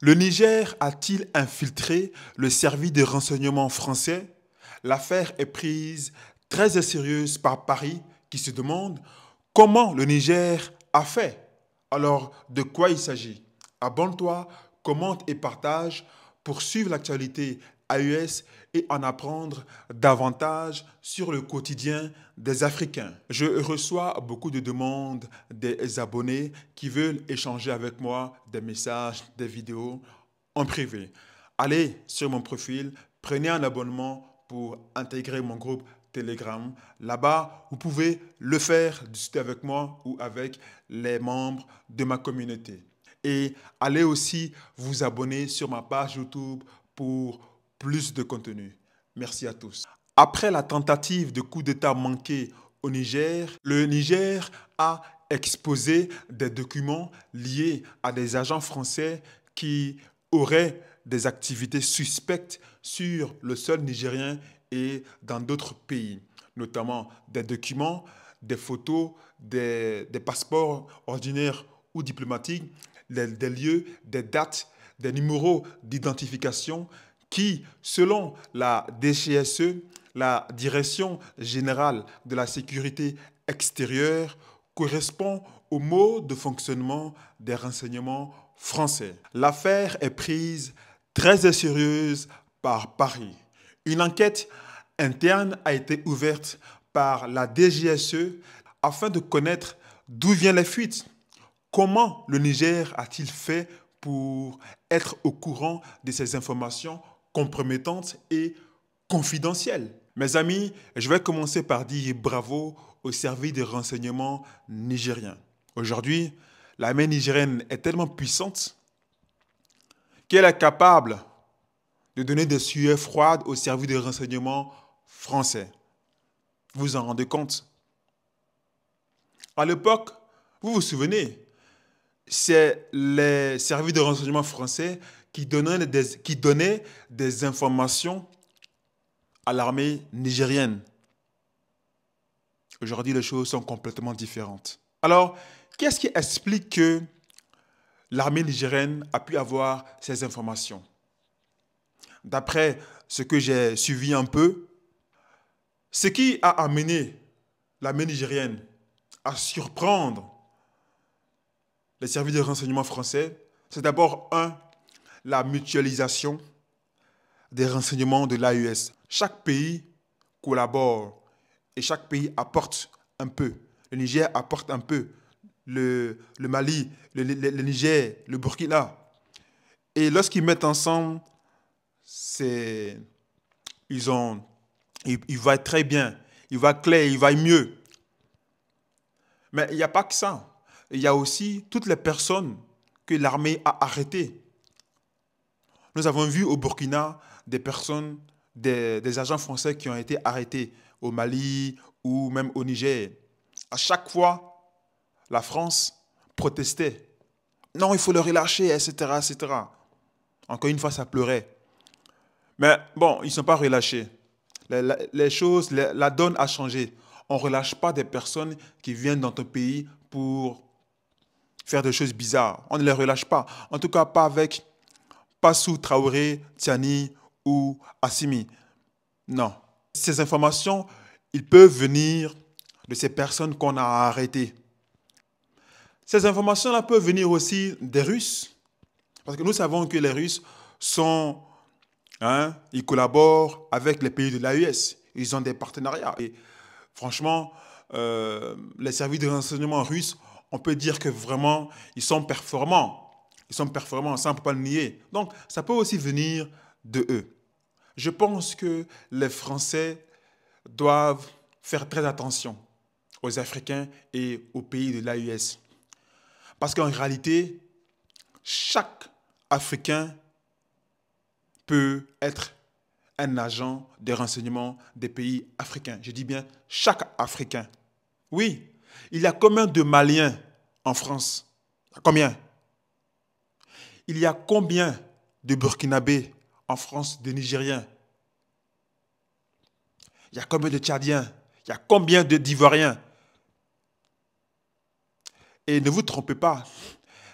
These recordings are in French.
Le Niger a-t-il infiltré le service de renseignement français? L'affaire est prise très au sérieux par Paris qui se demande comment le Niger a fait. Alors, de quoi il s'agit? Abonne-toi, commente et partage pour suivre l'actualité AES et en apprendre davantage sur le quotidien des Africains. Je reçois beaucoup de demandes des abonnés qui veulent échanger avec moi des messages, des vidéos en privé. Allez sur mon profil, prenez un abonnement pour intégrer mon groupe Telegram. Là-bas, vous pouvez le faire, discuter avec moi ou avec les membres de ma communauté. Et allez aussi vous abonner sur ma page YouTube pour plus de contenu. Merci à tous. Après la tentative de coup d'État manqué au Niger, le Niger a exposé des documents liés à des agents français qui auraient des activités suspectes sur le sol nigérien et dans d'autres pays, notamment des documents, des photos, des passeports ordinaires ou diplomatiques, des lieux, des dates, des numéros d'identification qui, selon la DGSE, la Direction générale de la sécurité extérieure, correspond au mode de fonctionnement des renseignements français. L'affaire est prise très au sérieux par Paris. Une enquête interne a été ouverte par la DGSE afin de connaître d'où viennent les fuites. Comment le Niger a-t-il fait pour être au courant de ces informations compromettantes et confidentielles? Mes amis, je vais commencer par dire bravo au service de renseignement nigérien. Aujourd'hui, l'armée nigérienne est tellement puissante qu'elle est capable de donner des sueurs froides au service de renseignement français. Vous vous en rendez compte? À l'époque, vous vous souvenez, c'est les services de renseignement français qui donnaient des informations à l'armée nigérienne. Aujourd'hui, les choses sont complètement différentes. Alors, qu'est-ce qui explique que l'armée nigérienne a pu avoir ces informations? D'après ce que j'ai suivi un peu, ce qui a amené l'armée nigérienne à surprendre les services de renseignement français, c'est d'abord, la mutualisation des renseignements de l'AES. Chaque pays collabore et chaque pays apporte un peu. Le Niger apporte un peu, le Mali, le Niger, le Burkina. Et lorsqu'ils mettent ensemble, il va très bien, il va clair, il va mieux. Mais il n'y a pas que ça. Il y a aussi toutes les personnes que l'armée a arrêtées. Nous avons vu au Burkina des personnes, des agents français qui ont été arrêtés au Mali ou même au Niger. À chaque fois, la France protestait. Non, il faut le relâcher, etc., etc. Encore une fois, ça pleurait. Mais bon, ils ne sont pas relâchés. Les choses, la donne a changé. On ne relâche pas des personnes qui viennent dans ton pays pour faire des choses bizarres. On ne les relâche pas. En tout cas, pas sous Traoré, Tiani ou Assimi. Non. Ces informations, ils peuvent venir de ces personnes qu'on a arrêtées. Ces informations-là peuvent venir aussi des Russes. Parce que nous savons que les Russes ils collaborent avec les pays de l'AES. Ils ont des partenariats. Et franchement, les services de renseignement russes, on peut dire que vraiment, ils sont performants. Ils sont performants, ça on ne peut pas le nier. Donc, ça peut aussi venir de eux. Je pense que les Français doivent faire très attention aux Africains et aux pays de l'AES. Parce qu'en réalité, chaque Africain peut être un agent de renseignement des pays africains. Je dis bien chaque Africain. Oui, il y a combien de Maliens en France? Combien? Il y a combien de Burkinabés en France, de Nigériens? Il y a combien de Tchadiens? Il y a combien d'Ivoiriens? Et ne vous trompez pas,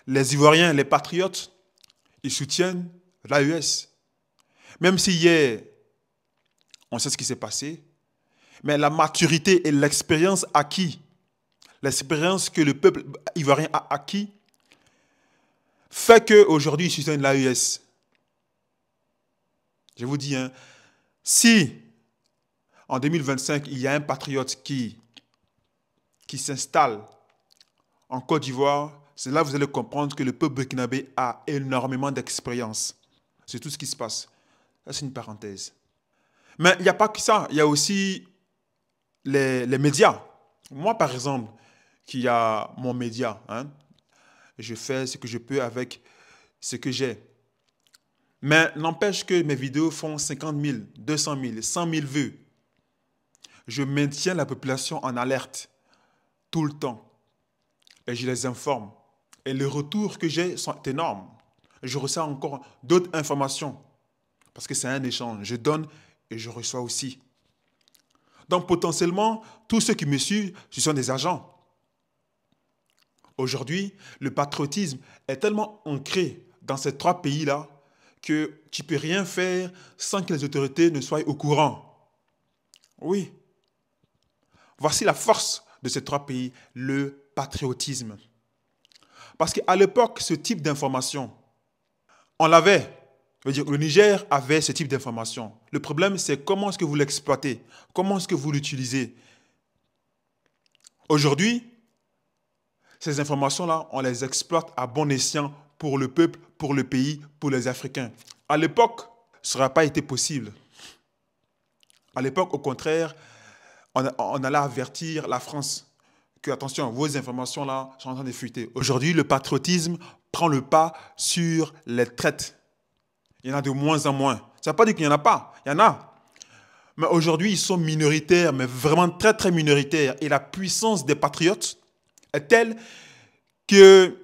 les Ivoiriens, les patriotes, Ils soutiennent l'AES. Même si hier, on sait ce qui s'est passé, mais la maturité et l'expérience acquis, l'expérience que le peuple ivoirien a acquis, fait qu'aujourd'hui, ils soutiennent l'AES. Je vous dis, hein, si en 2025, il y a un patriote qui s'installe en Côte d'Ivoire, c'est là que vous allez comprendre que le peuple burkinabé a énormément d'expérience. C'est tout ce qui se passe. Ça, c'est une parenthèse. Mais il n'y a pas que ça. Il y a aussi les médias. Moi, par exemple, qui a mon média, hein, je fais ce que je peux avec ce que j'ai. Mais n'empêche que mes vidéos font 50 000, 200 000, 100 000 vues. Je maintiens la population en alerte tout le temps. Et je les informe. Et les retours que j'ai sont énormes. Je reçois encore d'autres informations. Parce que c'est un échange. Je donne et je reçois aussi. Donc potentiellement, tous ceux qui me suivent, ce sont des agents. Aujourd'hui, le patriotisme est tellement ancré dans ces trois pays-là que tu ne peux rien faire sans que les autorités ne soient au courant. Oui. Voici la force de ces trois pays, le patriotisme. Parce qu'à l'époque, ce type d'information, on l'avait. Le Niger avait ce type d'information. Le problème, c'est comment est-ce que vous l'exploitez, comment est-ce que vous l'utilisez. Aujourd'hui, ces informations-là, on les exploite à bon escient pour le peuple, pour le pays, pour les Africains. À l'époque, ça n'aurait pas été possible. À l'époque, au contraire, on allait avertir la France que, attention, vos informations-là sont en train de fuiter. Aujourd'hui, le patriotisme prend le pas sur les traites. Il y en a de moins en moins. Ça ne veut pas dire qu'il n'y en a pas. Il y en a. Mais aujourd'hui, ils sont minoritaires, mais vraiment très, très minoritaires. Et la puissance des patriotes est telle que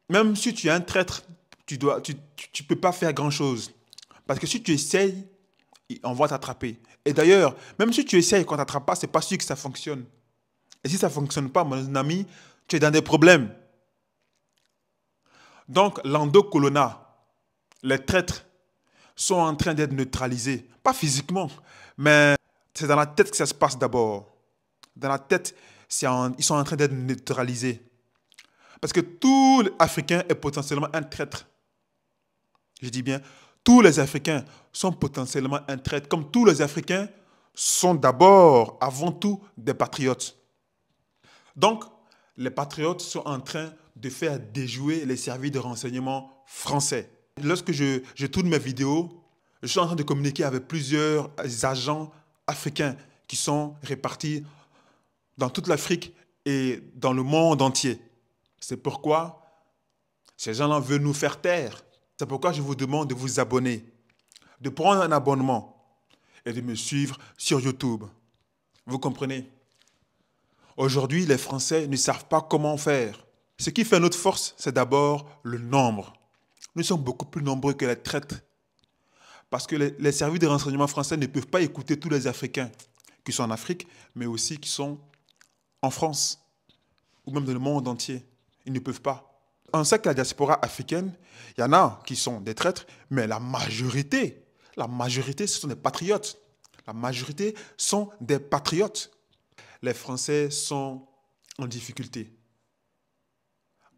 même si tu es un traître, tu ne peux pas faire grand-chose. Parce que si tu essayes, on va t'attraper. Et d'ailleurs, même si tu essayes et qu'on ne t'attrape pas, ce n'est pas sûr que ça fonctionne. Et si ça ne fonctionne pas, mon ami, tu es dans des problèmes. Donc, l'endocolona, les traîtres, sont en train d'être neutralisés. Pas physiquement, mais c'est dans la tête que ça se passe d'abord. Dans la tête, ils sont en train d'être neutralisés. Parce que tout Africain est potentiellement un traître. Je dis bien, tous les Africains sont potentiellement un traître. Comme tous les Africains sont d'abord, avant tout, des patriotes. Donc, les patriotes sont en train de faire déjouer les services de renseignement français. Lorsque je tourne mes vidéos, je suis en train de communiquer avec plusieurs agents africains qui sont répartis dans toute l'Afrique et dans le monde entier. C'est pourquoi ces gens-là veulent nous faire taire. C'est pourquoi je vous demande de vous abonner, de prendre un abonnement et de me suivre sur YouTube. Vous comprenez? Aujourd'hui, les Français ne savent pas comment faire. Ce qui fait notre force, c'est d'abord le nombre. Nous sommes beaucoup plus nombreux que les traîtres. Parce que les services de renseignement français ne peuvent pas écouter tous les Africains qui sont en Afrique, mais aussi qui sont en France ou même dans le monde entier. Ils ne peuvent pas. On sait que la diaspora africaine, il y en a qui sont des traîtres, mais la majorité, ce sont des patriotes. La majorité sont des patriotes. Les Français sont en difficulté.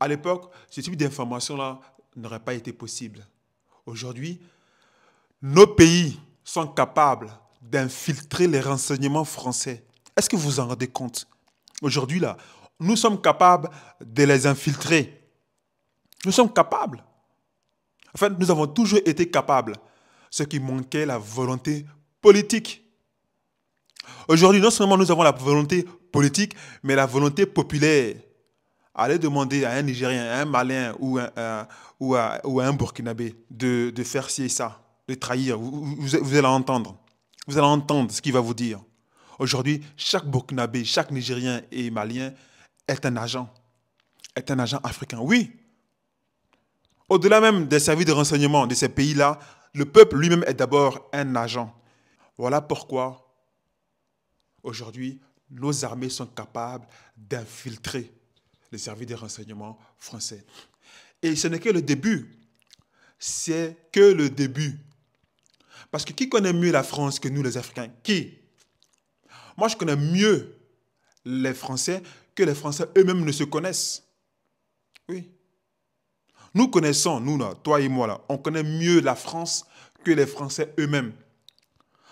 À l'époque, ce type d'information-là n'aurait pas été possible. Aujourd'hui, nos pays sont capables d'infiltrer les renseignements français. Est-ce que vous vous en rendez compte? Aujourd'hui, là, nous sommes capables de les infiltrer. Nous sommes capables. En fait, nous avons toujours été capables. Ce qui manquait, la volonté politique. Aujourd'hui, non seulement nous avons la volonté politique, mais la volonté populaire. Allez demander à un Nigérien, à un Malien ou à un Burkinabé de faire ci et ça, de trahir. Vous allez entendre. Vous allez entendre ce qu'il va vous dire. Aujourd'hui, chaque Burkinabé, chaque Nigérien et Malien est un agent africain. Oui. Au-delà même des services de renseignement de ces pays-là, le peuple lui-même est d'abord un agent. Voilà pourquoi, aujourd'hui, nos armées sont capables d'infiltrer les services de renseignement français. Et ce n'est que le début. c'est que le début. Parce que qui connaît mieux la France que nous les Africains? Qui? Moi, je connais mieux les Français que les Français eux-mêmes ne se connaissent. Oui. Nous connaissons, nous là, toi et moi là, on connaît mieux la France que les Français eux-mêmes.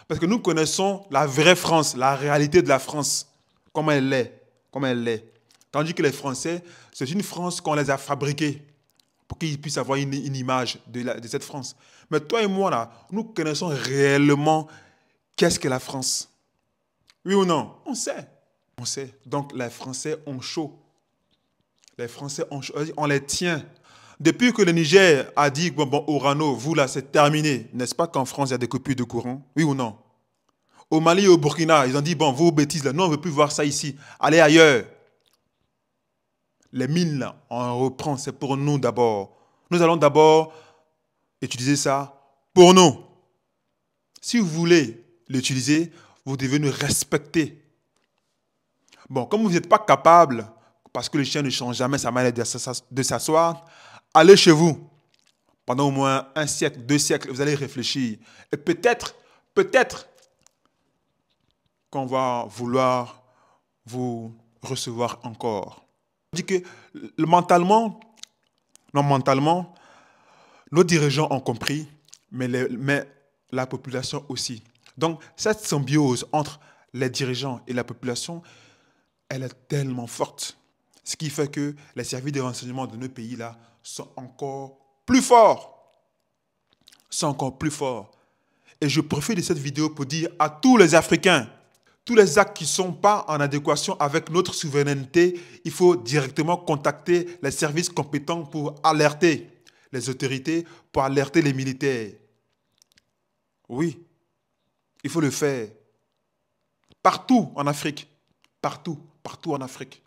Parce que nous connaissons la vraie France, la réalité de la France, comment elle est, comment elle est. Tandis que les Français, c'est une France qu'on les a fabriquée pour qu'ils puissent avoir une image de cette France. Mais toi et moi là, nous connaissons réellement qu'est-ce que la France. Oui ou non? On sait. On sait. Donc les Français ont chaud. Les Français ont chaud. On les tient. Depuis que le Niger a dit, bon, Orano, vous là, c'est terminé. N'est-ce pas qu'en France, il y a des coupures de courant? Oui ou non? Au Mali et au Burkina, ils ont dit, bon, vos bêtises là, nous, on ne veut plus voir ça ici. Allez ailleurs. Les mines là, on reprend, c'est pour nous d'abord. Nous allons d'abord utiliser ça pour nous. Si vous voulez l'utiliser, vous devez nous respecter. Bon, comme vous n'êtes pas capable, parce que le chien ne change jamais sa manière de s'asseoir, allez chez vous. Pendant au moins 1 siècle, 2 siècles, vous allez réfléchir. Et peut-être qu'on va vouloir vous recevoir encore. Je dis que mentalement, non, mentalement, nos dirigeants ont compris, mais la population aussi. Donc, cette symbiose entre les dirigeants et la population, elle est tellement forte. Ce qui fait que les services de renseignement de nos pays là sont encore plus forts. Sont encore plus forts. Et je profite de cette vidéo pour dire à tous les Africains, tous les actes qui ne sont pas en adéquation avec notre souveraineté, il faut directement contacter les services compétents pour alerter les autorités, pour alerter les militaires. Oui, il faut le faire. Partout en Afrique. Partout, partout en Afrique.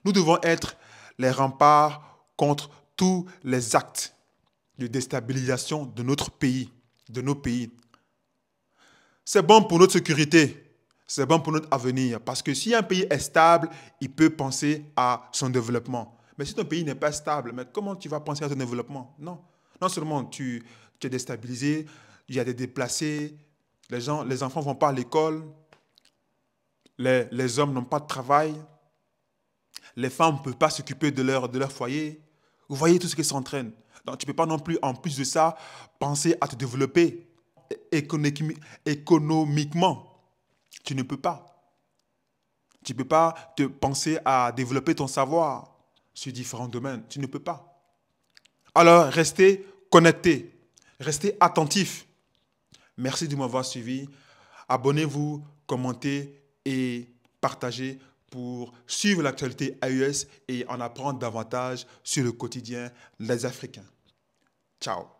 Nous devons être les remparts contre tous les actes de déstabilisation de notre pays, de nos pays. C'est bon pour notre sécurité, c'est bon pour notre avenir. Parce que si un pays est stable, il peut penser à son développement. Mais si ton pays n'est pas stable, mais comment tu vas penser à ton développement? Non. Non seulement tu es déstabilisé, il y a des déplacés, les enfants ne vont pas à l'école, les hommes n'ont pas de travail, les femmes ne peuvent pas s'occuper de leur foyer. Vous voyez tout ce qui s'entraîne. Donc tu ne peux pas non plus, en plus de ça, penser à te développer économiquement. Tu ne peux pas. Tu ne peux pas te penser à développer ton savoir sur différents domaines. Tu ne peux pas. Alors, restez connectés. Restez attentifs. Merci de m'avoir suivi. Abonnez-vous, commentez et partagez pour suivre l'actualité AES et en apprendre davantage sur le quotidien des Africains. Ciao.